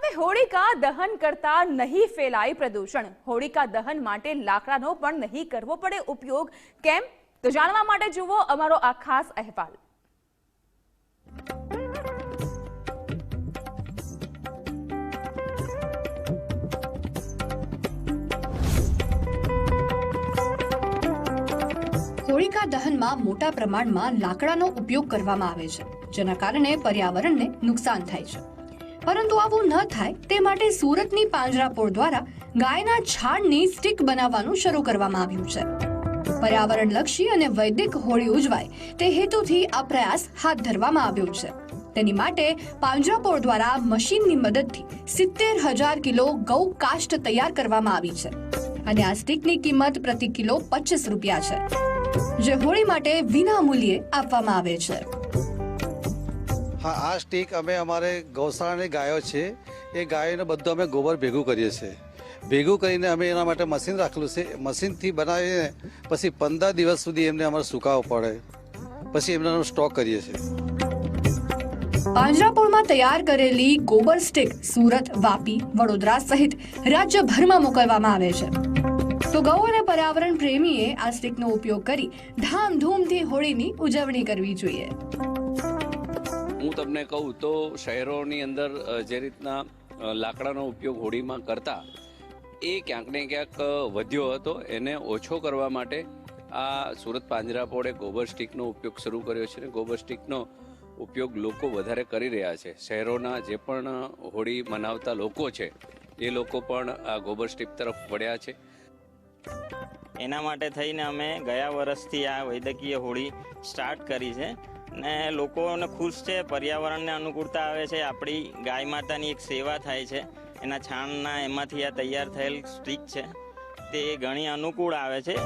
હવે હોળિકા દહન કરતા નહીં ફેલાય પ્રદૂષણ। હોળિકા દહન માટે લાકડાનો પણ નહીં કરવો પડે ઉપયોગ। કેમ? તો જાણવા માટે જુઓ અમારો આ ખાસ અહેવાલ। હોળિકા દહનમાં મોટા પ્રમાણમાં લાકડાનો ઉપયોગ કરવામાં આવે છે, જેના કારણે પર્યાવરણને નુકસાન થાય છે। પરંતુ આવું ન થાય તે માટે સુરતની પાંજરાપોળ દ્વારા ગાયના છાણની સ્ટીક બનાવવાનું શરૂ કરવામાં આવ્યું છે। પર્યાવરણલક્ષી અને વૈદિક હોળી ઉજવાય તે હેતુથી આ પ્રયાસ હાથ ધરવામાં આવ્યો છે। તેની માટે પાંજરાપોળ દ્વારા મશીનની મદદથી 70,000 કિલો ગૌ કાષ્ઠ તૈયાર કરવામાં આવી છે અને આ સ્ટીકની કિંમત પ્રતિ કિલો 25 રૂપિયા છે, જે હોળી માટે વિના મૂલ્યે આપવામાં આવે છે। હા, આ સ્ટીક અમે અમારે ગૌશાળાની ગાયો છે, એ ગાયોને બધું અમે ગોબર ભેગું કરીએ છીએ। ભેગું કરીને અમે એના માટે મશીન રાખેલું છે। મશીનથી બનાવીને પછી 15 દિવસ સુધી એમને અમારે સુકાવવો પડે, પછી એમનો સ્ટોક કરીએ છીએ। પાંજરાપોળમાં તૈયાર કરેલી ગોબર સ્ટીક સુરત, વાપી, વડોદરા સહિત રાજ્યભરમાં મોકલવામાં આવે છે। તો ગૌ અને પર્યાવરણ પ્રેમીએ આ સ્ટીકનો ઉપયોગ કરી ધામધૂમથી હોળીની ઉજવણી કરવી જોઈએ। હું તમને કહું તો શહેરોની અંદર જે રીતના લાકડાનો ઉપયોગ હોળીમાં કરતા એ ક્યાંક ને ક્યાંક વધ્યો હતો, એને ઓછો કરવા માટે આ સુરત પાંજરાપોળે ગોબર સ્ટીકનો ઉપયોગ શરૂ કર્યો છે અને ગોબર સ્ટીકનો ઉપયોગ લોકો વધારે કરી રહ્યા છે। શહેરોના જે પણ હોળી મનાવતા લોકો છે એ લોકો પણ આ ગોબર સ્ટીક તરફ વળ્યા છે। એના માટે થઈને અમે ગયા વર્ષથી આ વૈદકીય હોળી સ્ટાર્ટ કરી છે ને લોકોને ખુશ છે, પર્યાવરણને અનુકૂળતા આવે છે, આપણી ગાય માતાની એક સેવા થાય છે। એના છાણના એમાંથી આ તૈયાર થયેલ સ્ટીક છે તે ઘણી અનુકૂળ આવે છે।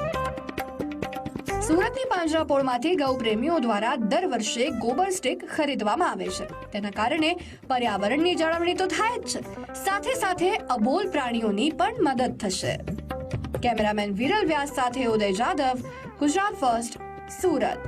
સુરતની પાંજરાપોળમાંથી ગૌ પ્રેમીઓ દ્વારા દર વર્ષે ગોબર સ્ટીક ખરીદવામાં આવે છે। તેના કારણે પર્યાવરણની જાળવણી તો થાય જ છે, સાથે સાથે અબોલ પ્રાણીઓની પણ મદદ થશે। કેમેરામેન વિરલ વ્યાસ સાથે ઉદય જાદવ, ગુજરાત ફર્સ્ટ, સુરત।